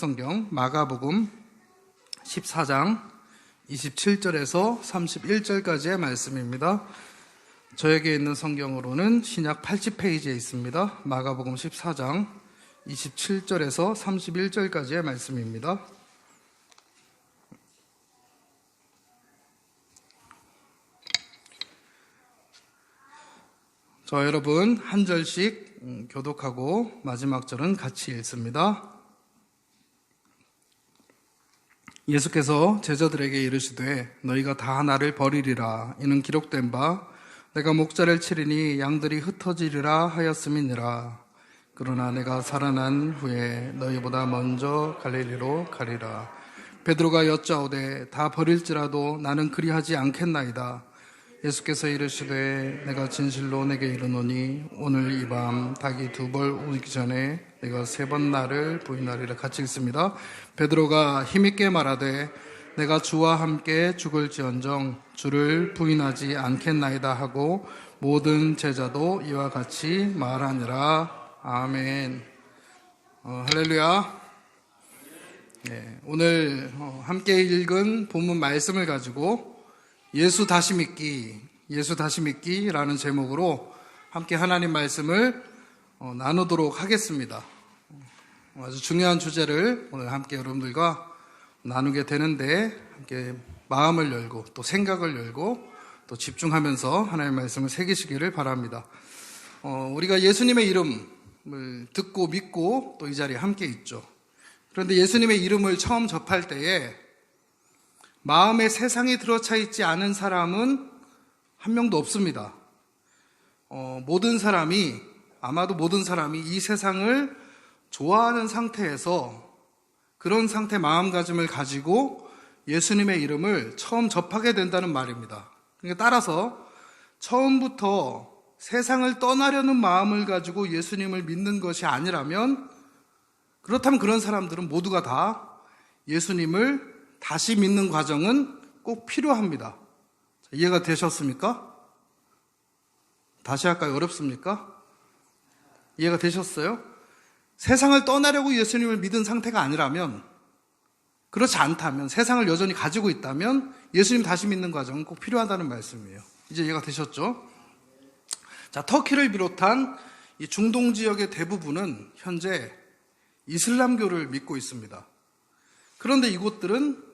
성경 마가복음 14장 27절에서 31절까지의 말씀입니다. 저에게 있는 성경으로는 신약 80페이지에 있습니다. 마가복음 14장 27절에서 31절까지의 말씀입니다. 저 여러분 한 절씩 교독하고 마지막 절은 같이 읽습니다. 예수께서 제자들에게 이르시되 너희가 다 나를 버리리라. 이는 기록된 바 내가 목자를 치리니 양들이 흩어지리라 하였음이니라. 그러나 내가 살아난 후에 너희보다 먼저 갈릴리로 가리라. 베드로가 여짜오되 다 버릴지라도 나는 그리하지 않겠나이다. 예수께서 이르시되 내가 진실로 내게 이르노니 오늘 이 밤 닭이 두 벌 울기 전에 내가 세 번 나를 부인하리라. 같이 읽습니다. 베드로가 힘있게 말하되 내가 주와 함께 죽을지언정 주를 부인하지 않겠나이다 하고 모든 제자도 이와 같이 말하니라. 아멘. 할렐루야. 네, 오늘 함께 읽은 본문 말씀을 가지고 예수 다시 믿기라는 제목으로 함께 하나님 말씀을 나누도록 하겠습니다. 아주 중요한 주제를 오늘 함께 여러분들과 나누게 되는데 함께 마음을 열고 또 생각을 열고 또 집중하면서 하나님의 말씀을 새기시기를 바랍니다. 우리가 예수님의 이름을 듣고 믿고 또 이 자리에 함께 있죠. 그런데 예수님의 이름을 처음 접할 때에 마음에 세상이 들어차 있지 않은 사람은 한 명도 없습니다. 아마도 모든 사람이 이 세상을 좋아하는 상태에서 그런 상태 마음가짐을 가지고 예수님의 이름을 처음 접하게 된다는 말입니다. 그러니까 따라서 처음부터 세상을 떠나려는 마음을 가지고 예수님을 믿는 것이 아니라면, 그렇다면 그런 사람들은 모두가 다 예수님을 다시 믿는 과정은 꼭 필요합니다. 이해가 되셨습니까? 다시 할까요? 어렵습니까? 이해가 되셨어요? 세상을 떠나려고 예수님을 믿은 상태가 아니라면, 그렇지 않다면, 세상을 여전히 가지고 있다면 예수님 다시 믿는 과정은 꼭 필요하다는 말씀이에요. 이제 이해가 되셨죠? 자, 터키를 비롯한 이 중동 지역의 대부분은 현재 이슬람교를 믿고 있습니다. 그런데 이곳들은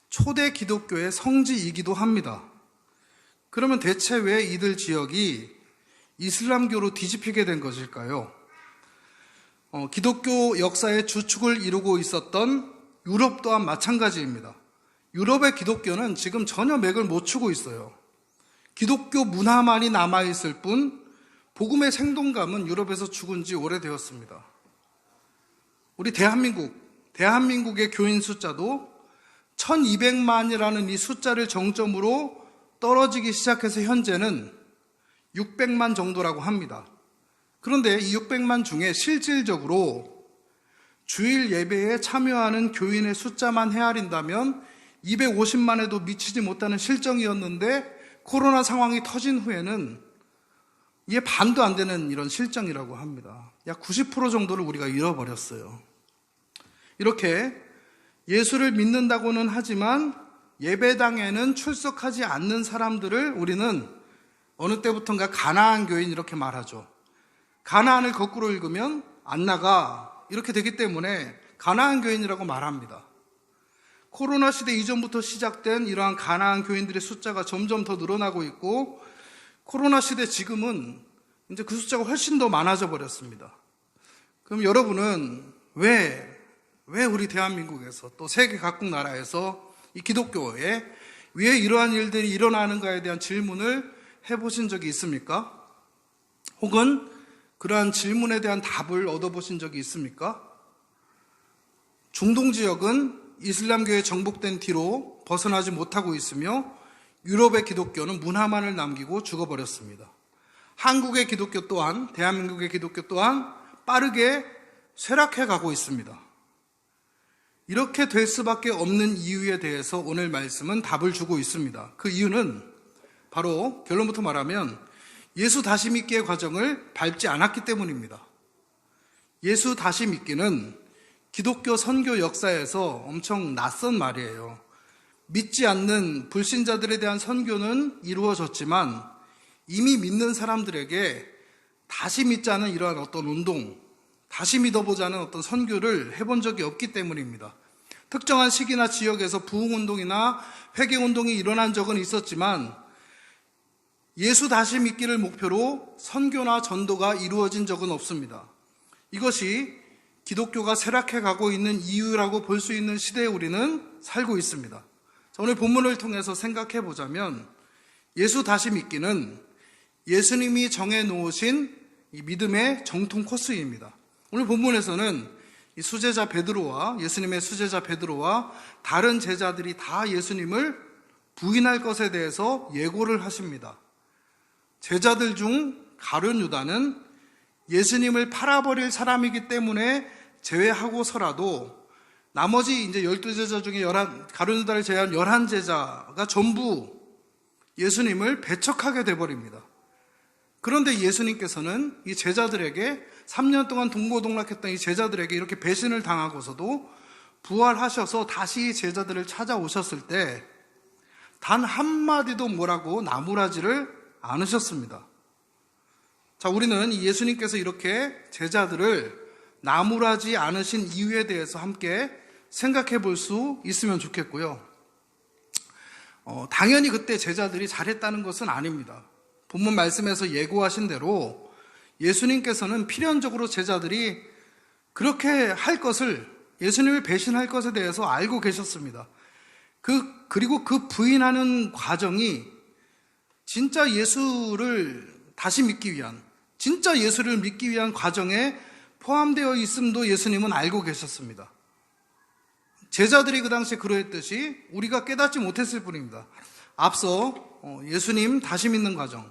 초대 기독교의 성지이기도 합니다. 그러면 대체 왜 이들 지역이 이슬람교로 뒤집히게 된 것일까요? 기독교 역사의 주축을 이루고 있었던 유럽 또한 마찬가지입니다. 유럽의 기독교는 지금 전혀 맥을 못 추고 있어요. 기독교 문화만이 남아있을 뿐 복음의 생동감은 유럽에서 죽은 지 오래되었습니다. 우리 대한민국의 교인 숫자도 1200만이라는 이 숫자를 정점으로 떨어지기 시작해서 현재는 600만 정도라고 합니다. 그런데 이 600만 중에 실질적으로 주일 예배에 참여하는 교인의 숫자만 헤아린다면 250만에도 미치지 못하는 실정이었는데 코로나 상황이 터진 후에는 이게 반도 안 되는 이런 실정이라고 합니다. 약 90% 정도를 우리가 잃어버렸어요. 이렇게 예수를 믿는다고는 하지만 예배당에는 출석하지 않는 사람들을 우리는 어느 때부턴가 가나안 교인 이렇게 말하죠. 가나안을 거꾸로 읽으면 안 나가 이렇게 되기 때문에 가나안 교인이라고 말합니다. 코로나 시대 이전부터 시작된 이러한 가나안 교인들의 숫자가 점점 더 늘어나고 있고 코로나 시대 지금은 이제 그 숫자가 훨씬 더 많아져 버렸습니다. 그럼 여러분은 왜 우리 대한민국에서 또 세계 각국 나라에서 이 기독교에 왜 이러한 일들이 일어나는가에 대한 질문을 해보신 적이 있습니까? 혹은 그러한 질문에 대한 답을 얻어보신 적이 있습니까? 중동 지역은 이슬람교에 정복된 뒤로 벗어나지 못하고 있으며 유럽의 기독교는 문화만을 남기고 죽어버렸습니다. 한국의 기독교 또한, 대한민국의 기독교 또한 빠르게 쇠락해 가고 있습니다. 이렇게 될 수밖에 없는 이유에 대해서 오늘 말씀은 답을 주고 있습니다. 그 이유는 바로 결론부터 말하면 예수 다시 믿기의 과정을 밟지 않았기 때문입니다. 예수 다시 믿기는 기독교 선교 역사에서 엄청 낯선 말이에요. 믿지 않는 불신자들에 대한 선교는 이루어졌지만 이미 믿는 사람들에게 다시 믿자는 이러한 어떤 운동, 다시 믿어보자는 어떤 선교를 해본 적이 없기 때문입니다. 특정한 시기나 지역에서 부흥운동이나 회개운동이 일어난 적은 있었지만 예수 다시 믿기를 목표로 선교나 전도가 이루어진 적은 없습니다. 이것이 기독교가 쇠락해 가고 있는 이유라고 볼 수 있는 시대에 우리는 살고 있습니다. 자, 오늘 본문을 통해서 생각해 보자면 예수 다시 믿기는 예수님이 정해놓으신 이 믿음의 정통 코스입니다. 오늘 본문에서는 이 수제자 베드로와 예수님의 수제자 베드로와 다른 제자들이 다 예수님을 부인할 것에 대해서 예고를 하십니다. 제자들 중 가룟 유다는 예수님을 팔아버릴 사람이기 때문에 제외하고서라도 나머지 이제 12제자 중에 가룟 유다를 제외한 11제자가 전부 예수님을 배척하게 돼버립니다. 그런데 예수님께서는 이 제자들에게 3년 동안 동고동락했던 이 제자들에게 이렇게 배신을 당하고서도 부활하셔서 다시 제자들을 찾아오셨을 때 단 한마디도 뭐라고 나무라지를 않으셨습니다. 자, 우리는 이 예수님께서 이렇게 제자들을 나무라지 않으신 이유에 대해서 함께 생각해 볼 수 있으면 좋겠고요. 당연히 그때 제자들이 잘했다는 것은 아닙니다. 본문 말씀에서 예고하신 대로 예수님께서는 필연적으로 제자들이 그렇게 할 것을, 예수님을 배신할 것에 대해서 알고 계셨습니다. 그리고 그 부인하는 과정이 진짜 예수를 다시 믿기 위한, 진짜 예수를 믿기 위한 과정에 포함되어 있음도 예수님은 알고 계셨습니다. 제자들이 그 당시에 그러했듯이 우리가 깨닫지 못했을 뿐입니다. 앞서 예수님 다시 믿는 과정,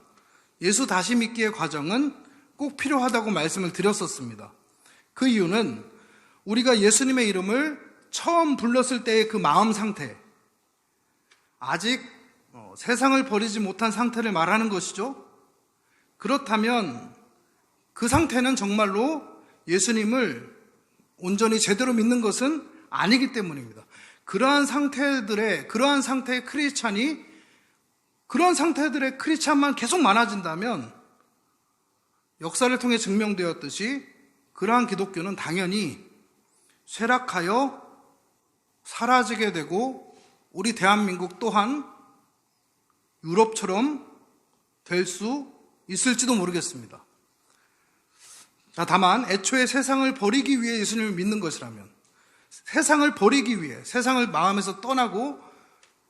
예수 다시 믿기의 과정은 꼭 필요하다고 말씀을 드렸었습니다. 그 이유는 우리가 예수님의 이름을 처음 불렀을 때의 그 마음 상태, 아직 세상을 버리지 못한 상태를 말하는 것이죠. 그렇다면 그 상태는 정말로 예수님을 온전히 제대로 믿는 것은 아니기 때문입니다. 그러한 상태의 크리스찬이, 그런 상태들의 크리스찬만 계속 많아진다면 역사를 통해 증명되었듯이 그러한 기독교는 당연히 쇠락하여 사라지게 되고 우리 대한민국 또한 유럽처럼 될 수 있을지도 모르겠습니다. 자, 다만 애초에 세상을 버리기 위해 예수님을 믿는 것이라면, 세상을 버리기 위해, 세상을 마음에서 떠나고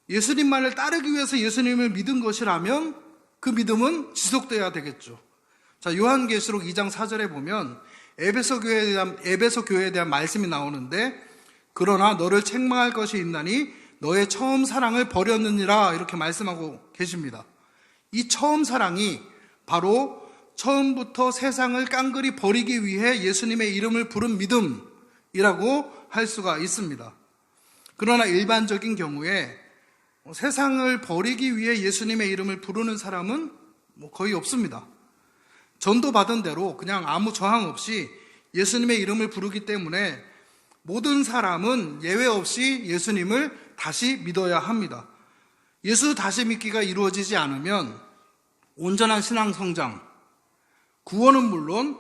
예수님만을 따르기 위해서 예수님을 믿은 것이라면 그 믿음은 지속돼야 되겠죠. 자, 요한계시록 2장 4절에 보면 에베소 교회에 대한 말씀이 나오는데, 그러나 너를 책망할 것이 있나니 너의 처음 사랑을 버렸느니라, 이렇게 말씀하고 계십니다. 이 처음 사랑이 바로 처음부터 세상을 깡그리 버리기 위해 예수님의 이름을 부른 믿음이라고 할 수가 있습니다. 그러나 일반적인 경우에 세상을 버리기 위해 예수님의 이름을 부르는 사람은 거의 없습니다. 전도 받은 대로 그냥 아무 저항 없이 예수님의 이름을 부르기 때문에 모든 사람은 예외 없이 예수님을 다시 믿어야 합니다. 예수 다시 믿기가 이루어지지 않으면 온전한 신앙 성장, 구원은 물론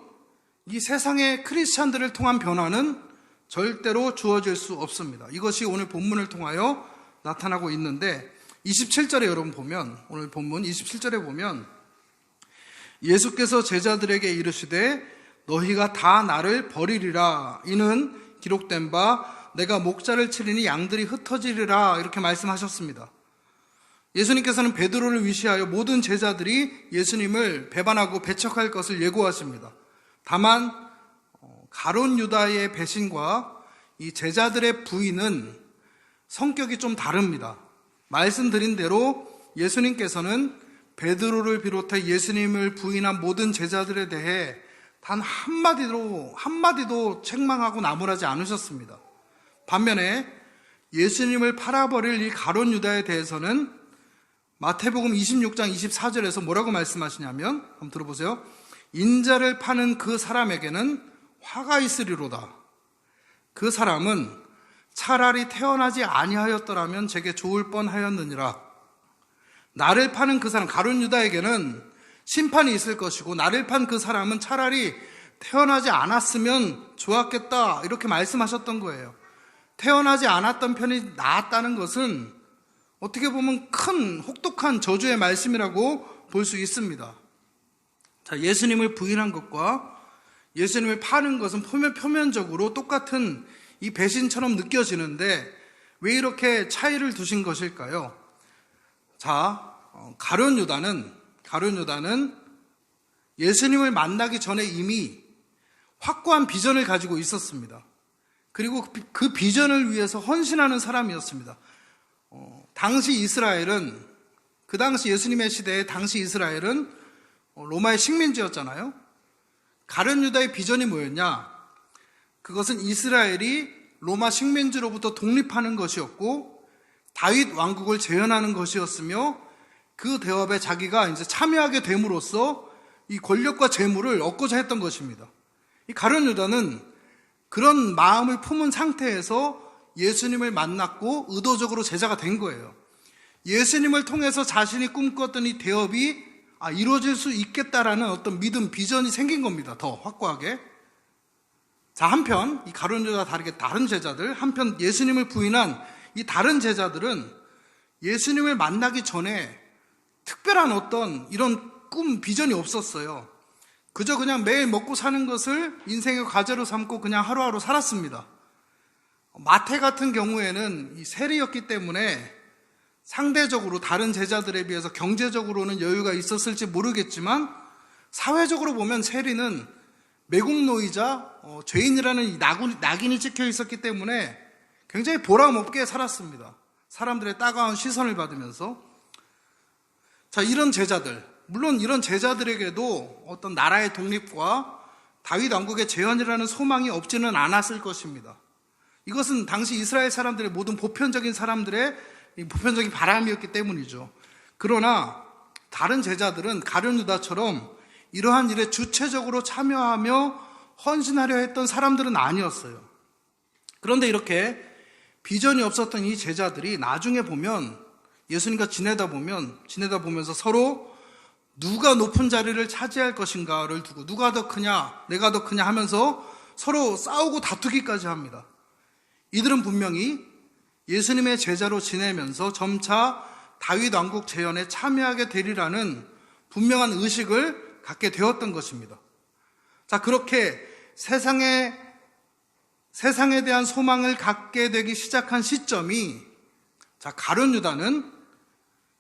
이 세상의 크리스찬들을 통한 변화는 절대로 주어질 수 없습니다. 이것이 오늘 본문을 통하여 나타나고 있는데 27절에 여러분 보면, 오늘 본문 27절에 보면 예수께서 제자들에게 이르시되 너희가 다 나를 버리리라. 이는 기록된 바 내가 목자를 치리니 양들이 흩어지리라. 이렇게 말씀하셨습니다. 예수님께서는 베드로를 위시하여 모든 제자들이 예수님을 배반하고 배척할 것을 예고하십니다. 다만 가룟 유다의 배신과 이 제자들의 부인은 성격이 좀 다릅니다. 말씀드린 대로 예수님께서는 베드로를 비롯해 예수님을 부인한 모든 제자들에 대해 단 한마디도 책망하고 나무라지 않으셨습니다. 반면에 예수님을 팔아버릴 이 가룟 유다에 대해서는 마태복음 26장 24절에서 뭐라고 말씀하시냐면, 한번 들어보세요. 인자를 파는 그 사람에게는 화가 있으리로다. 그 사람은 차라리 태어나지 아니하였더라면 제게 좋을 뻔하였느니라. 나를 파는 그 사람, 가룟 유다에게는 심판이 있을 것이고, 나를 판 그 사람은 차라리 태어나지 않았으면 좋았겠다, 이렇게 말씀하셨던 거예요. 태어나지 않았던 편이 나았다는 것은 어떻게 보면 큰 혹독한 저주의 말씀이라고 볼 수 있습니다. 자, 예수님을 부인한 것과 예수님을 파는 것은 표면적으로 똑같은 이 배신처럼 느껴지는데 왜 이렇게 차이를 두신 것일까요? 자, 가룟 유다는 예수님을 만나기 전에 이미 확고한 비전을 가지고 있었습니다. 그리고 그 비전을 위해서 헌신하는 사람이었습니다. 당시 이스라엘은, 그 당시 예수님의 시대에 당시 이스라엘은 로마의 식민지였잖아요. 가룟 유다의 비전이 뭐였냐? 그것은 이스라엘이 로마 식민지로부터 독립하는 것이었고, 다윗 왕국을 재현하는 것이었으며, 그 대업에 자기가 이제 참여하게 됨으로써 이 권력과 재물을 얻고자 했던 것입니다. 이 가룟 유다는 그런 마음을 품은 상태에서 예수님을 만났고 의도적으로 제자가 된 거예요. 예수님을 통해서 자신이 꿈꿨던 이 대업이 이루어질 수 있겠다라는 어떤 믿음, 비전이 생긴 겁니다. 더 확고하게. 자, 한편 이 가룟 유다와 다르게 다른 제자들, 한편 예수님을 부인한 이 다른 제자들은 예수님을 만나기 전에 특별한 어떤 이런 꿈, 비전이 없었어요. 그저 그냥 매일 먹고 사는 것을 인생의 과제로 삼고 그냥 하루하루 살았습니다. 마태 같은 경우에는 이 세리였기 때문에 상대적으로 다른 제자들에 비해서 경제적으로는 여유가 있었을지 모르겠지만, 사회적으로 보면 세리는 매국노이자 죄인이라는 이 낙인이 찍혀 있었기 때문에 굉장히 보람없게 살았습니다. 사람들의 따가운 시선을 받으면서. 자, 이런 제자들, 물론 이런 제자들에게도 어떤 나라의 독립과 다윗 왕국의 재현이라는 소망이 없지는 않았을 것입니다. 이것은 당시 이스라엘 사람들의 모든 보편적인 사람들의 보편적인 바람이었기 때문이죠. 그러나 다른 제자들은 가룟 유다처럼 이러한 일에 주체적으로 참여하며 헌신하려 했던 사람들은 아니었어요. 그런데 이렇게 비전이 없었던 이 제자들이 나중에 보면, 예수님과 지내다 보면서 서로 누가 높은 자리를 차지할 것인가를 두고, 누가 더 크냐, 내가 더 크냐 하면서 서로 싸우고 다투기까지 합니다. 이들은 분명히 예수님의 제자로 지내면서 점차 다윗 왕국 재현에 참여하게 되리라는 분명한 의식을 갖게 되었던 것입니다. 자, 그렇게 세상에 대한 소망을 갖게 되기 시작한 시점이, 자, 가룟 유다는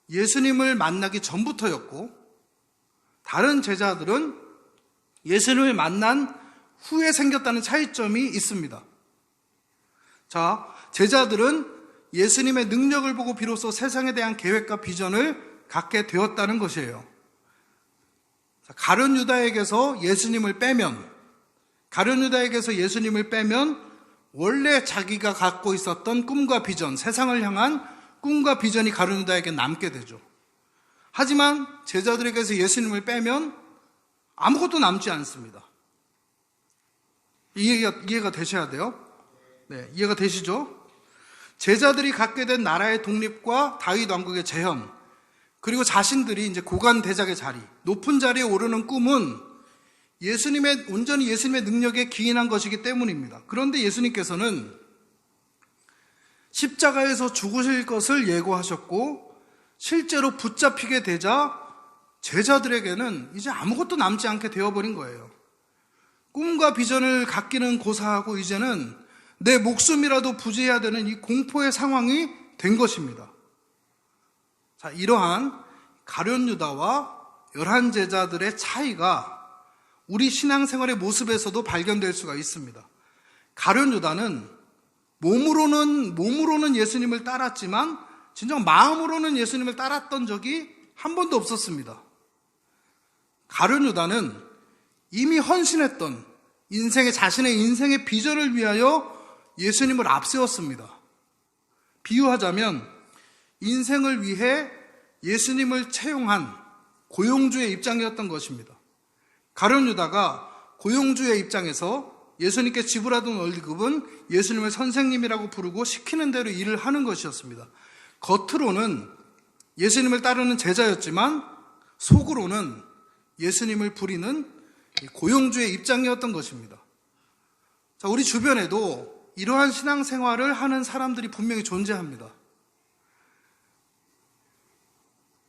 예수님을 만나기 전부터였고, 다른 제자들은 예수님을 만난 후에 생겼다는 차이점이 있습니다. 자, 제자들은 예수님의 능력을 보고 비로소 세상에 대한 계획과 비전을 갖게 되었다는 것이에요. 가룟 유다에게서 예수님을 빼면 원래 자기가 갖고 있었던 꿈과 비전, 세상을 향한 꿈과 비전이 가룟 유다에게 남게 되죠. 하지만 제자들에게서 예수님을 빼면 아무것도 남지 않습니다. 이해가 되셔야 돼요. 네, 이해가 되시죠? 제자들이 갖게 된 나라의 독립과 다윗 왕국의 재현, 그리고 자신들이 이제 고관 대작의 자리, 높은 자리에 오르는 꿈은 온전히 예수님의 능력에 기인한 것이기 때문입니다. 그런데 예수님께서는 십자가에서 죽으실 것을 예고하셨고, 실제로 붙잡히게 되자 제자들에게는 이제 아무것도 남지 않게 되어버린 거예요. 꿈과 비전을 갖기는 고사하고 이제는 내 목숨이라도 부지해야 되는 이 공포의 상황이 된 것입니다. 자, 이러한 가룟 유다와 11 제자들의 차이가 우리 신앙생활의 모습에서도 발견될 수가 있습니다. 가룟 유다는 몸으로는 예수님을 따랐지만 진정 마음으로는 예수님을 따랐던 적이 한 번도 없었습니다. 가룟 유다는 이미 헌신했던 자신의 인생의 비전을 위하여 예수님을 앞세웠습니다. 비유하자면 인생을 위해 예수님을 채용한 고용주의 입장이었던 것입니다. 가룟 유다가 고용주의 입장에서 예수님께 지불하던 월급은 예수님을 선생님이라고 부르고 시키는 대로 일을 하는 것이었습니다. 겉으로는 예수님을 따르는 제자였지만 속으로는 예수님을 부리는 고용주의 입장이었던 것입니다. 자, 우리 주변에도 이러한 신앙생활을 하는 사람들이 분명히 존재합니다.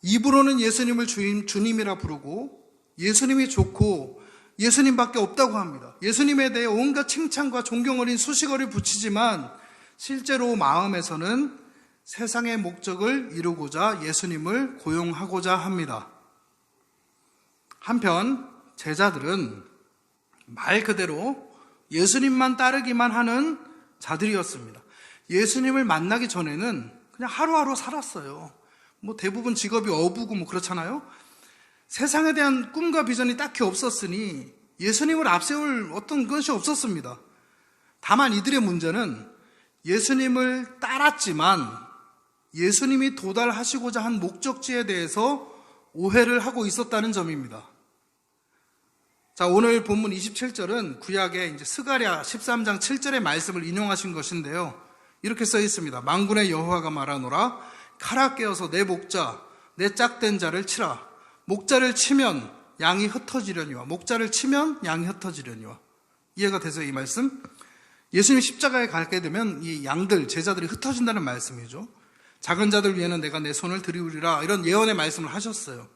입으로는 예수님을 주님이라 부르고 예수님이 좋고 예수님밖에 없다고 합니다. 예수님에 대해 온갖 칭찬과 존경 어린 수식어를 붙이지만 실제로 마음에서는 세상의 목적을 이루고자 예수님을 고용하고자 합니다. 한편 제자들은 말 그대로 예수님만 따르기만 하는 자들이었습니다. 예수님을 만나기 전에는 그냥 하루하루 살았어요. 대부분 직업이 어부고 그렇잖아요. 세상에 대한 꿈과 비전이 딱히 없었으니 예수님을 앞세울 어떤 것이 없었습니다. 다만 이들의 문제는 예수님을 따랐지만 예수님이 도달하시고자 한 목적지에 대해서 오해를 하고 있었다는 점입니다. 자, 오늘 본문 27절은 구약의 스가랴 13장 7절의 말씀을 인용하신 것인데요. 이렇게 써 있습니다. 만군의 여호와가 말하노라 칼아 깨어서 내 목자 내 짝된 자를 치라. 목자를 치면 양이 흩어지려니와 목자를 치면 양이 흩어지려니와. 이해가 되세요, 이 말씀? 예수님이 십자가에 가게 되면 이 양들, 제자들이 흩어진다는 말씀이죠. 작은 자들 위에는 내가 내 손을 들이우리라, 이런 예언의 말씀을 하셨어요.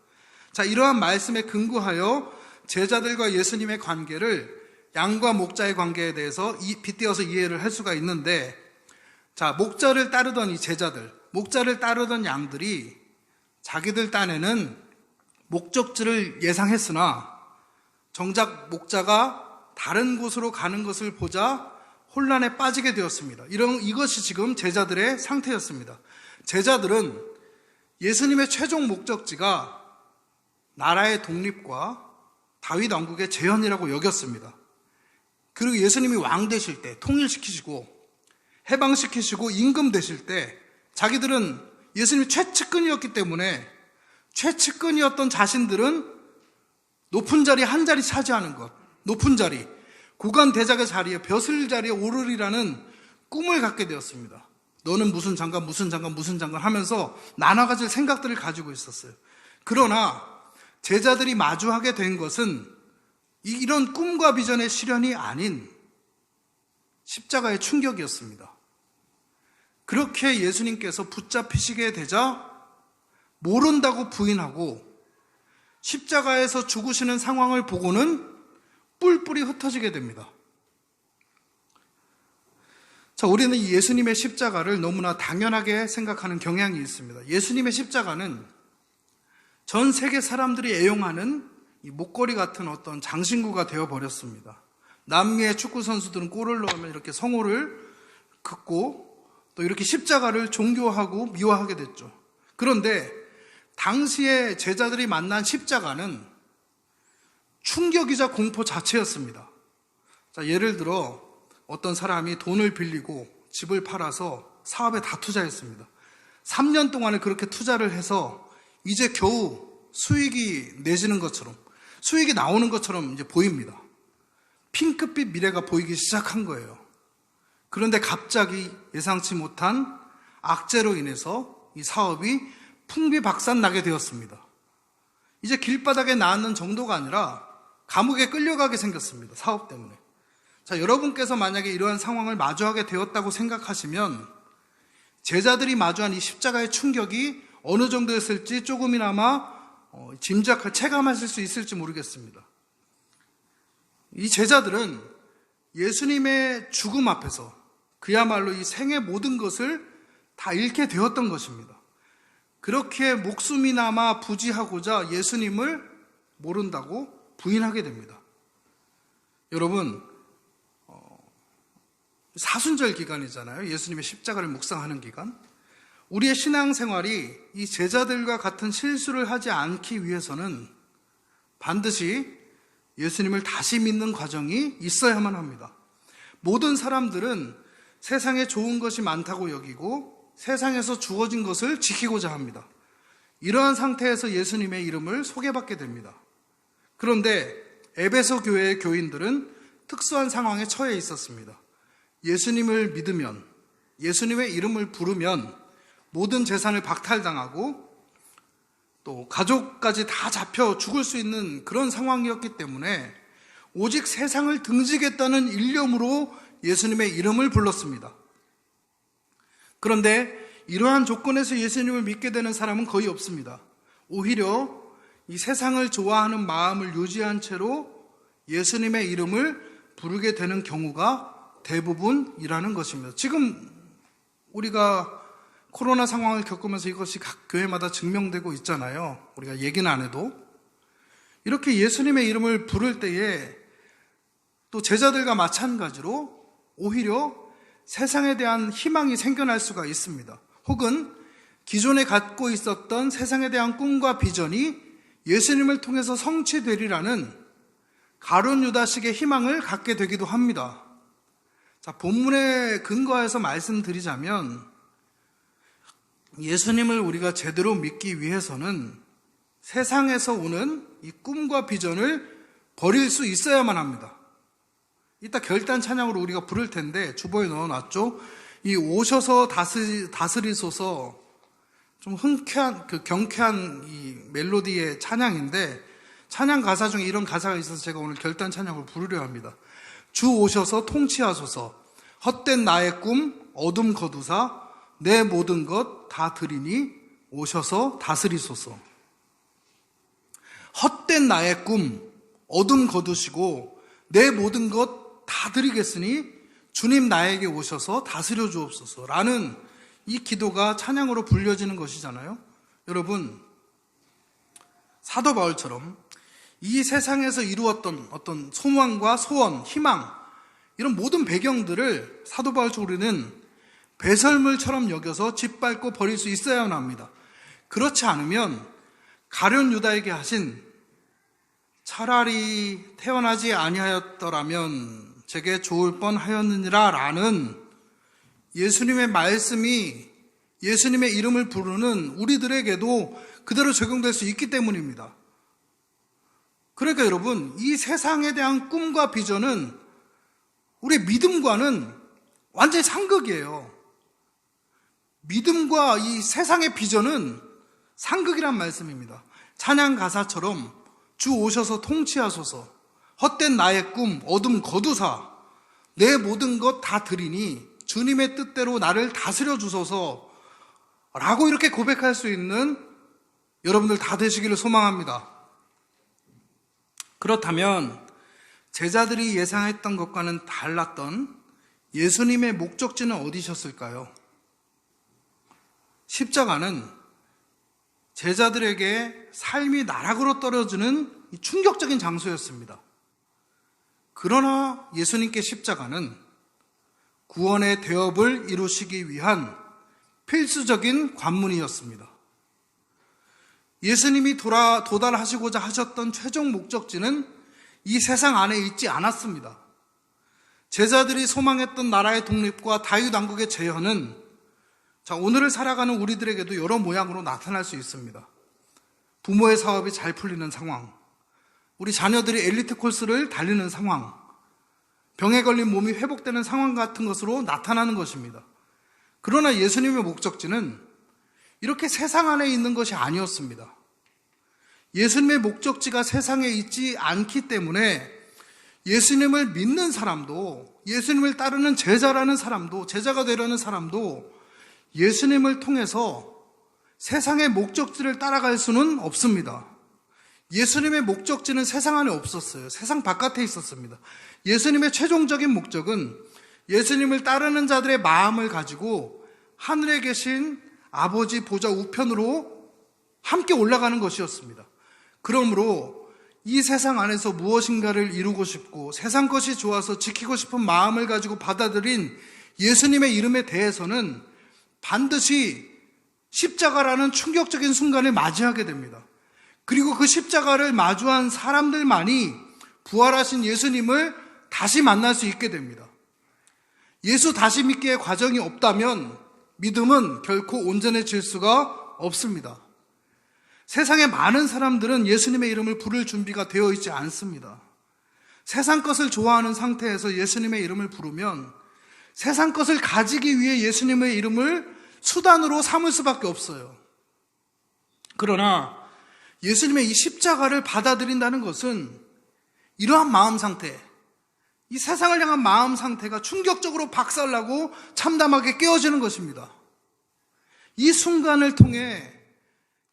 자, 이러한 말씀에 근거하여 제자들과 예수님의 관계를 양과 목자의 관계에 대해서 빗대어서 이해를 할 수가 있는데, 자, 목자를 따르던 이 제자들, 목자를 따르던 양들이 자기들 딴에는 목적지를 예상했으나 정작 목자가 다른 곳으로 가는 것을 보자 혼란에 빠지게 되었습니다. 이것이 지금 제자들의 상태였습니다. 제자들은 예수님의 최종 목적지가 나라의 독립과 다윗 왕국의 재현이라고 여겼습니다. 그리고 예수님이 왕 되실 때, 통일시키시고 해방시키시고 임금 되실 때 자기들은 예수님이 최측근이었기 때문에 최측근이었던 자신들은 높은 자리 한 자리 차지하는 것, 높은 자리, 고관 대작의 자리에, 벼슬 자리에 오르리라는 꿈을 갖게 되었습니다. 너는 무슨 장관, 무슨 장관, 무슨 장관 하면서 나눠 가질 생각들을 가지고 있었어요. 그러나 제자들이 마주하게 된 것은 이런 꿈과 비전의 실현이 아닌 십자가의 충격이었습니다. 그렇게 예수님께서 붙잡히시게 되자 모른다고 부인하고 십자가에서 죽으시는 상황을 보고는 뿔뿔이 흩어지게 됩니다. 자, 우리는 이 예수님의 십자가를 너무나 당연하게 생각하는 경향이 있습니다. 예수님의 십자가는 전 세계 사람들이 애용하는 이 목걸이 같은 어떤 장신구가 되어버렸습니다. 남미의 축구 선수들은 골을 넣으면 이렇게 성호를 긋고 또 이렇게 십자가를 존경하고 미화하게 됐죠. 그런데 당시에 제자들이 만난 십자가는 충격이자 공포 자체였습니다. 자, 예를 들어 어떤 사람이 돈을 빌리고 집을 팔아서 사업에 다 투자했습니다. 3년 동안을 그렇게 투자를 해서 이제 겨우 수익이 내지는 것처럼, 수익이 나오는 것처럼 이제 보입니다. 핑크빛 미래가 보이기 시작한 거예요. 그런데 갑자기 예상치 못한 악재로 인해서 이 사업이 풍비박산나게 되었습니다. 이제 길바닥에 나앉는 정도가 아니라 감옥에 끌려가게 생겼습니다. 사업 때문에. 자, 여러분께서 만약에 이러한 상황을 마주하게 되었다고 생각하시면 제자들이 마주한 이 십자가의 충격이 어느 정도였을지 조금이나마 체감하실 수 있을지 모르겠습니다. 이 제자들은 예수님의 죽음 앞에서 그야말로 이 생의 모든 것을 다 잃게 되었던 것입니다. 그렇게 목숨이나마 부지하고자 예수님을 모른다고 부인하게 됩니다. 여러분, 사순절 기간이잖아요. 예수님의 십자가를 묵상하는 기간. 우리의 신앙생활이 이 제자들과 같은 실수를 하지 않기 위해서는 반드시 예수님을 다시 믿는 과정이 있어야만 합니다. 모든 사람들은 세상에 좋은 것이 많다고 여기고 세상에서 주어진 것을 지키고자 합니다. 이러한 상태에서 예수님의 이름을 소개받게 됩니다. 그런데 에베소 교회의 교인들은 특수한 상황에 처해 있었습니다. 예수님을 믿으면, 예수님의 이름을 부르면 모든 재산을 박탈당하고 또 가족까지 다 잡혀 죽을 수 있는 그런 상황이었기 때문에 오직 세상을 등지겠다는 일념으로 예수님의 이름을 불렀습니다. 그런데 이러한 조건에서 예수님을 믿게 되는 사람은 거의 없습니다. 오히려 이 세상을 좋아하는 마음을 유지한 채로 예수님의 이름을 부르게 되는 경우가 대부분이라는 것입니다. 지금 우리가 코로나 상황을 겪으면서 이것이 각 교회마다 증명되고 있잖아요. 우리가 얘기는 안 해도. 이렇게 예수님의 이름을 부를 때에 또 제자들과 마찬가지로 오히려 세상에 대한 희망이 생겨날 수가 있습니다. 혹은 기존에 갖고 있었던 세상에 대한 꿈과 비전이 예수님을 통해서 성취되리라는 가룟 유다식의 희망을 갖게 되기도 합니다. 자, 본문에 근거해서 말씀드리자면 예수님을 우리가 제대로 믿기 위해서는 세상에서 오는 이 꿈과 비전을 버릴 수 있어야만 합니다. 이따 결단 찬양으로 우리가 부를 텐데 주보에 넣어놨죠. 이 오셔서 다스리소서, 좀 흔쾌한, 경쾌한 이 멜로디의 찬양인데 찬양 가사 중에 이런 가사가 있어서 제가 오늘 결단 찬양을 부르려 합니다. 주 오셔서 통치하소서, 헛된 나의 꿈 어둠 거두사, 내 모든 것 다 드리니 오셔서 다스리소서. 헛된 나의 꿈 어둠 거두시고 내 모든 것 다 드리겠으니 주님 나에게 오셔서 다스려 주옵소서 라는 이 기도가 찬양으로 불려지는 것이잖아요. 여러분, 사도 바울처럼 이 세상에서 이루었던 어떤 소망과 소원, 희망, 이런 모든 배경들을 사도 바울적으로는 배설물처럼 여겨서 짓밟고 버릴 수 있어야만 합니다. 그렇지 않으면 가룟 유다에게 하신 차라리 태어나지 아니하였더라면 제게 좋을 뻔하였느니라 라는 예수님의 말씀이 예수님의 이름을 부르는 우리들에게도 그대로 적용될 수 있기 때문입니다. 그러니까 여러분, 이 세상에 대한 꿈과 비전은 우리의 믿음과는 완전히 상극이에요. 믿음과 이 세상의 비전은 상극이란 말씀입니다. 찬양 가사처럼 주 오셔서 통치하소서, 헛된 나의 꿈 어둠 거두사, 내 모든 것 다 드리니 주님의 뜻대로 나를 다스려 주소서 라고 이렇게 고백할 수 있는 여러분들 다 되시기를 소망합니다. 그렇다면 제자들이 예상했던 것과는 달랐던 예수님의 목적지는 어디셨을까요? 십자가는 제자들에게 삶이 나락으로 떨어지는 충격적인 장소였습니다. 그러나 예수님께 십자가는 구원의 대업을 이루시기 위한 필수적인 관문이었습니다. 예수님이 도달하시고자 하셨던 최종 목적지는 이 세상 안에 있지 않았습니다. 제자들이 소망했던 나라의 독립과 다윗 왕국의 재현은 오늘을 살아가는 우리들에게도 여러 모양으로 나타날 수 있습니다. 부모의 사업이 잘 풀리는 상황, 우리 자녀들이 엘리트 코스를 달리는 상황, 병에 걸린 몸이 회복되는 상황 같은 것으로 나타나는 것입니다. 그러나 예수님의 목적지는 이렇게 세상 안에 있는 것이 아니었습니다. 예수님의 목적지가 세상에 있지 않기 때문에 예수님을 믿는 사람도, 예수님을 따르는 제자라는 사람도, 제자가 되려는 사람도 예수님을 통해서 세상의 목적지를 따라갈 수는 없습니다. 예수님의 목적지는 세상 안에 없었어요. 세상 바깥에 있었습니다. 예수님의 최종적인 목적은 예수님을 따르는 자들의 마음을 가지고 하늘에 계신 아버지 보좌 우편으로 함께 올라가는 것이었습니다. 그러므로 이 세상 안에서 무엇인가를 이루고 싶고 세상 것이 좋아서 지키고 싶은 마음을 가지고 받아들인 예수님의 이름에 대해서는 반드시 십자가라는 충격적인 순간을 맞이하게 됩니다. 그리고 그 십자가를 마주한 사람들만이 부활하신 예수님을 다시 만날 수 있게 됩니다. 예수 다시 믿기의 과정이 없다면 믿음은 결코 온전해질 수가 없습니다. 세상의 많은 사람들은 예수님의 이름을 부를 준비가 되어 있지 않습니다. 세상 것을 좋아하는 상태에서 예수님의 이름을 부르면 세상 것을 가지기 위해 예수님의 이름을 수단으로 삼을 수밖에 없어요. 그러나 예수님의 이 십자가를 받아들인다는 것은 이러한 마음 상태, 이 세상을 향한 마음 상태가 충격적으로 박살나고 참담하게 깨어지는 것입니다. 이 순간을 통해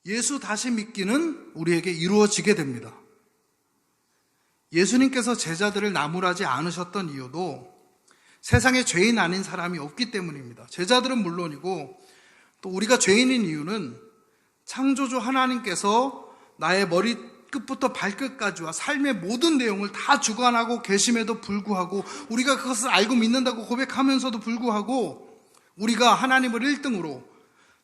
예수 다시 믿기는 우리에게 이루어지게 됩니다. 예수님께서 제자들을 나무라지 않으셨던 이유도 세상에 죄인 아닌 사람이 없기 때문입니다. 제자들은 물론이고 또 우리가 죄인인 이유는 창조주 하나님께서 나의 머리끝부터 발끝까지와 삶의 모든 내용을 다 주관하고 계심에도 불구하고 우리가 그것을 알고 믿는다고 고백하면서도 불구하고 우리가 하나님을 1등으로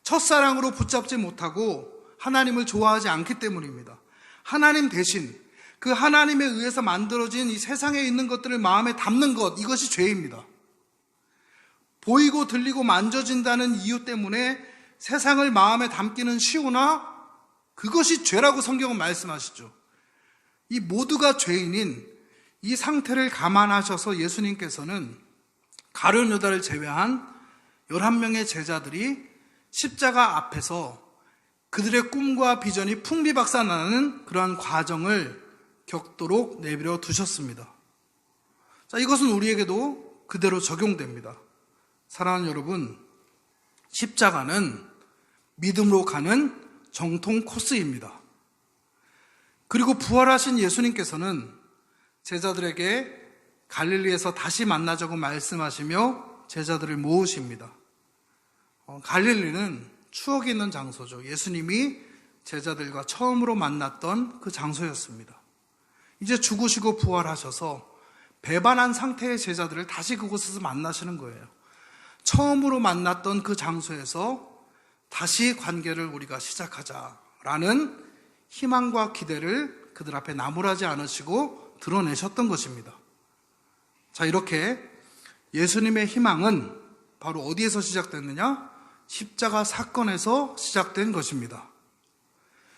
첫사랑으로 붙잡지 못하고 하나님을 좋아하지 않기 때문입니다. 하나님 대신 그 하나님에 의해서 만들어진 이 세상에 있는 것들을 마음에 담는 것, 이것이 죄입니다. 보이고 들리고 만져진다는 이유 때문에 세상을 마음에 담기는 쉬우나 그것이 죄라고 성경은 말씀하시죠. 이 모두가 죄인인 이 상태를 감안하셔서 예수님께서는 가룟 유다를 제외한 11명의 제자들이 십자가 앞에서 그들의 꿈과 비전이 풍비박산나는 그러한 과정을 겪도록 내버려 두셨습니다. 자, 이것은 우리에게도 그대로 적용됩니다. 사랑하는 여러분, 십자가는 믿음으로 가는 정통 코스입니다. 그리고 부활하신 예수님께서는 제자들에게 갈릴리에서 다시 만나자고 말씀하시며 제자들을 모으십니다. 갈릴리는 추억이 있는 장소죠. 예수님이 제자들과 처음으로 만났던 그 장소였습니다. 이제 죽으시고 부활하셔서 배반한 상태의 제자들을 다시 그곳에서 만나시는 거예요. 처음으로 만났던 그 장소에서 다시 관계를 우리가 시작하자라는 희망과 기대를 그들 앞에 나무라지 않으시고 드러내셨던 것입니다. 자, 이렇게 예수님의 희망은 바로 어디에서 시작됐느냐? 십자가 사건에서 시작된 것입니다.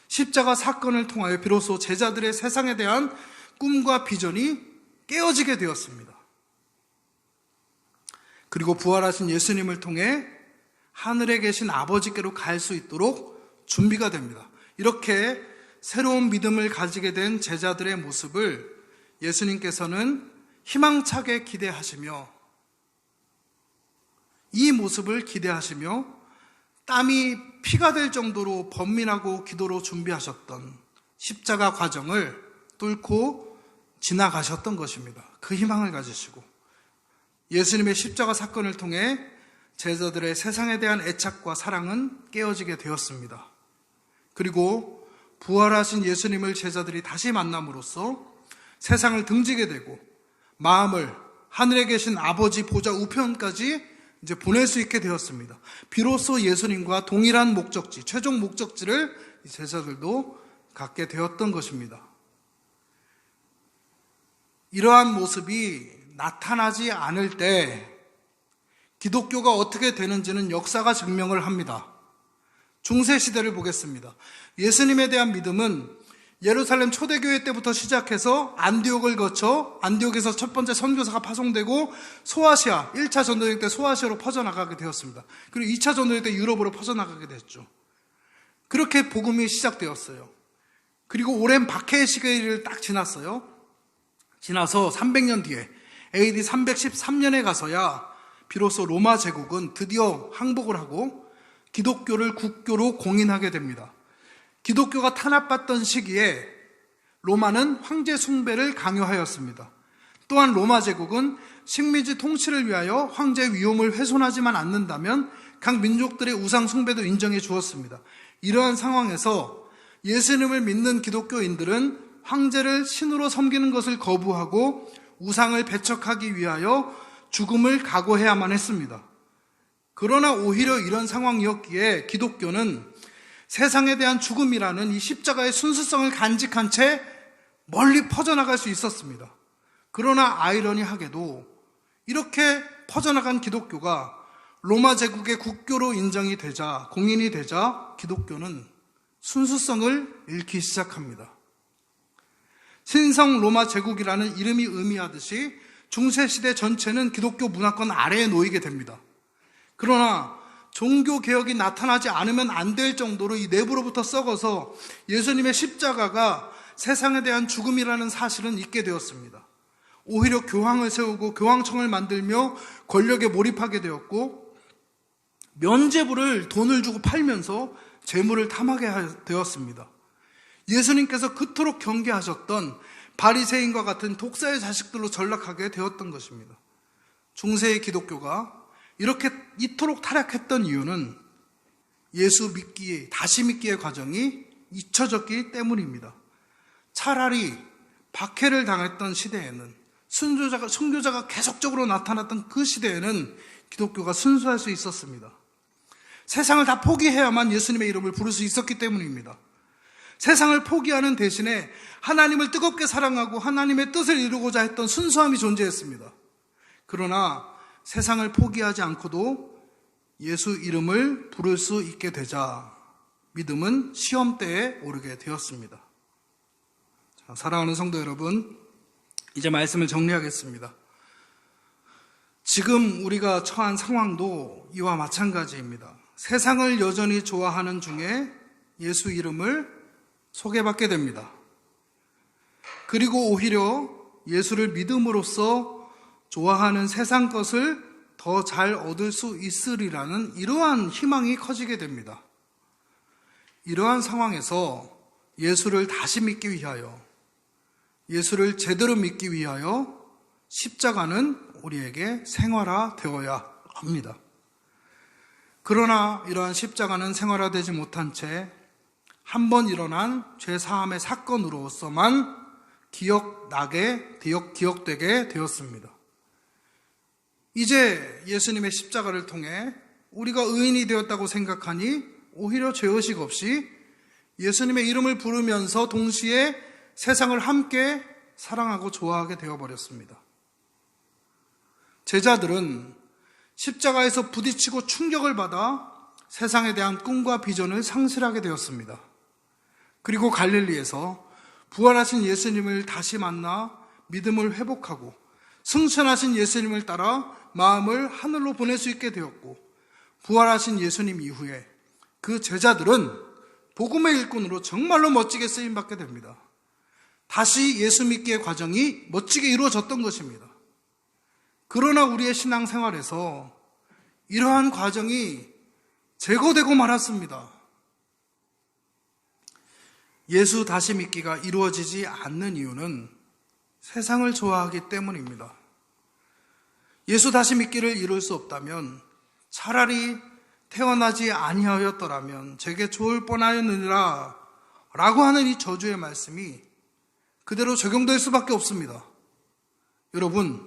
십자가 사건을 통하여 비로소 제자들의 세상에 대한 꿈과 비전이 깨어지게 되었습니다. 그리고 부활하신 예수님을 통해 하늘에 계신 아버지께로 갈 수 있도록 준비가 됩니다. 이렇게 새로운 믿음을 가지게 된 제자들의 모습을 예수님께서는 희망차게 기대하시며 이 모습을 기대하시며 땀이 피가 될 정도로 번민하고 기도로 준비하셨던 십자가 과정을 뚫고 지나가셨던 것입니다. 그 희망을 가지시고 예수님의 십자가 사건을 통해 제자들의 세상에 대한 애착과 사랑은 깨어지게 되었습니다. 그리고 부활하신 예수님을 제자들이 다시 만남으로써 세상을 등지게 되고 마음을 하늘에 계신 아버지 보좌 우편까지 이제 보낼 수 있게 되었습니다. 비로소 예수님과 동일한 목적지, 최종 목적지를 제자들도 갖게 되었던 것입니다. 이러한 모습이 나타나지 않을 때 기독교가 어떻게 되는지는 역사가 증명을 합니다. 중세시대를 보겠습니다. 예수님에 대한 믿음은 예루살렘 초대교회 때부터 시작해서 안디옥을 거쳐 안디옥에서 첫 번째 선교사가 파송되고 소아시아, 1차 전도여행 때 소아시아로 퍼져나가게 되었습니다. 그리고 2차 전도여행 때 유럽으로 퍼져나가게 됐죠. 그렇게 복음이 시작되었어요. 그리고 오랜 박해의 시기를 딱 지났어요. 지나서 300년 뒤에 AD 313년에 가서야 비로소 로마 제국은 드디어 항복을 하고 기독교를 국교로 공인하게 됩니다. 기독교가 탄압받던 시기에 로마는 황제 숭배를 강요하였습니다. 또한 로마 제국은 식민지 통치를 위하여 황제 위엄을 훼손하지만 않는다면 각 민족들의 우상 숭배도 인정해 주었습니다. 이러한 상황에서 예수님을 믿는 기독교인들은 황제를 신으로 섬기는 것을 거부하고 우상을 배척하기 위하여 죽음을 각오해야만 했습니다. 그러나 오히려 이런 상황이었기에 기독교는 세상에 대한 죽음이라는 이 십자가의 순수성을 간직한 채 멀리 퍼져나갈 수 있었습니다. 그러나 아이러니하게도 이렇게 퍼져나간 기독교가 로마 제국의 국교로 인정이 되자, 공인이 되자 기독교는 순수성을 잃기 시작합니다. 신성 로마 제국이라는 이름이 의미하듯이 중세시대 전체는 기독교 문화권 아래에 놓이게 됩니다. 그러나 종교개혁이 나타나지 않으면 안 될 정도로 이 내부로부터 썩어서 예수님의 십자가가 세상에 대한 죽음이라는 사실은 잊게 되었습니다. 오히려 교황을 세우고 교황청을 만들며 권력에 몰입하게 되었고, 면죄부를 돈을 주고 팔면서 재물을 탐하게 되었습니다. 예수님께서 그토록 경계하셨던 바리새인과 같은 독사의 자식들로 전락하게 되었던 것입니다. 중세의 기독교가 이토록 타락했던 이유는 예수 믿기, 다시 믿기의 과정이 잊혀졌기 때문입니다. 차라리 박해를 당했던 시대에는, 순교자가 계속적으로 나타났던 그 시대에는 기독교가 순수할 수 있었습니다. 세상을 다 포기해야만 예수님의 이름을 부를 수 있었기 때문입니다. 세상을 포기하는 대신에 하나님을 뜨겁게 사랑하고 하나님의 뜻을 이루고자 했던 순수함이 존재했습니다. 그러나 세상을 포기하지 않고도 예수 이름을 부를 수 있게 되자 믿음은 시험대에 오르게 되었습니다. 자, 사랑하는 성도 여러분, 이제 말씀을 정리하겠습니다. 지금 우리가 처한 상황도 이와 마찬가지입니다. 세상을 여전히 좋아하는 중에 예수 이름을 소개받게 됩니다. 그리고 오히려 예수를 믿음으로써 좋아하는 세상 것을 더 잘 얻을 수 있으리라는 이러한 희망이 커지게 됩니다. 이러한 상황에서 예수를 다시 믿기 위하여, 예수를 제대로 믿기 위하여 십자가는 우리에게 생활화되어야 합니다. 그러나 이러한 십자가는 생활화되지 못한 채 한 번 일어난 죄사함의 사건으로서만 기억되게 되었습니다. 이제 예수님의 십자가를 통해 우리가 의인이 되었다고 생각하니 오히려 죄의식 없이 예수님의 이름을 부르면서 동시에 세상을 함께 사랑하고 좋아하게 되어버렸습니다. 제자들은 십자가에서 부딪히고 충격을 받아 세상에 대한 꿈과 비전을 상실하게 되었습니다. 그리고 갈릴리에서 부활하신 예수님을 다시 만나 믿음을 회복하고 승천하신 예수님을 따라 마음을 하늘로 보낼 수 있게 되었고, 부활하신 예수님 이후에 그 제자들은 복음의 일꾼으로 정말로 멋지게 쓰임받게 됩니다. 다시 예수 믿기의 과정이 멋지게 이루어졌던 것입니다. 그러나 우리의 신앙생활에서 이러한 과정이 제거되고 말았습니다. 예수 다시 믿기가 이루어지지 않는 이유는 세상을 좋아하기 때문입니다. 예수 다시 믿기를 이룰 수 없다면 차라리 태어나지 아니하였더라면 제게 좋을 뻔하였느니라 라고 하는 이 저주의 말씀이 그대로 적용될 수밖에 없습니다. 여러분,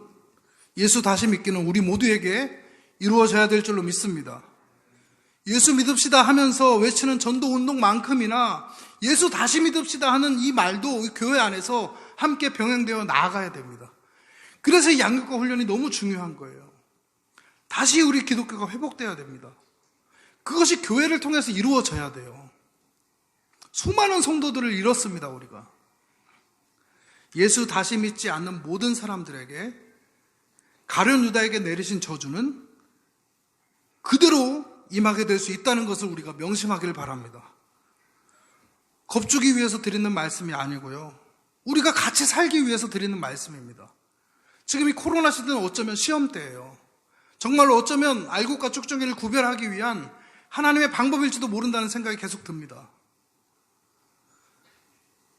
예수 다시 믿기는 우리 모두에게 이루어져야 될 줄로 믿습니다. 예수 믿읍시다 하면서 외치는 전도 운동만큼이나 예수 다시 믿읍시다 하는 이 말도 교회 안에서 함께 병행되어 나아가야 됩니다. 그래서 이 양육과 훈련이 너무 중요한 거예요. 다시 우리 기독교가 회복돼야 됩니다. 그것이 교회를 통해서 이루어져야 돼요. 수많은 성도들을 잃었습니다, 우리가. 예수 다시 믿지 않는 모든 사람들에게, 가룟 유다에게 내리신 저주는 그대로 임하게 될 수 있다는 것을 우리가 명심하기를 바랍니다. 겁주기 위해서 드리는 말씀이 아니고요, 우리가 같이 살기 위해서 드리는 말씀입니다. 지금 이 코로나 시대는 어쩌면 시험 때예요. 정말로 어쩌면 알곡과 쭉정이를 구별하기 위한 하나님의 방법일지도 모른다는 생각이 계속 듭니다.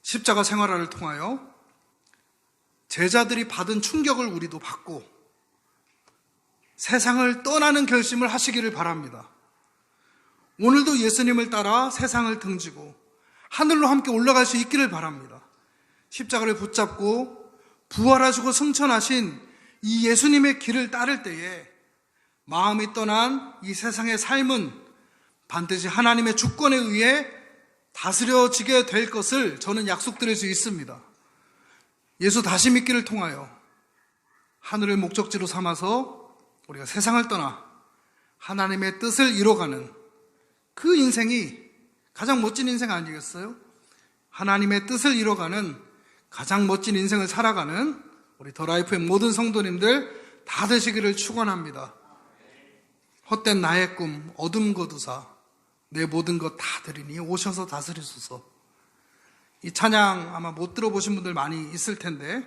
십자가 생활화를 통하여 제자들이 받은 충격을 우리도 받고 세상을 떠나는 결심을 하시기를 바랍니다. 오늘도 예수님을 따라 세상을 등지고 하늘로 함께 올라갈 수 있기를 바랍니다. 십자가를 붙잡고 부활하시고 승천하신 이 예수님의 길을 따를 때에 마음이 떠난 이 세상의 삶은 반드시 하나님의 주권에 의해 다스려지게 될 것을 저는 약속드릴 수 있습니다. 예수 다시 믿기를 통하여 하늘을 목적지로 삼아서 우리가 세상을 떠나 하나님의 뜻을 이뤄가는 그 인생이 가장 멋진 인생 아니겠어요? 하나님의 뜻을 이뤄가는 가장 멋진 인생을 살아가는 우리 더 라이프의 모든 성도님들 다 되시기를 축원합니다. 헛된 나의 꿈 어둠 거두사 내 모든 것 다 드리니 오셔서 다스리소서. 이 찬양 아마 못 들어보신 분들 많이 있을 텐데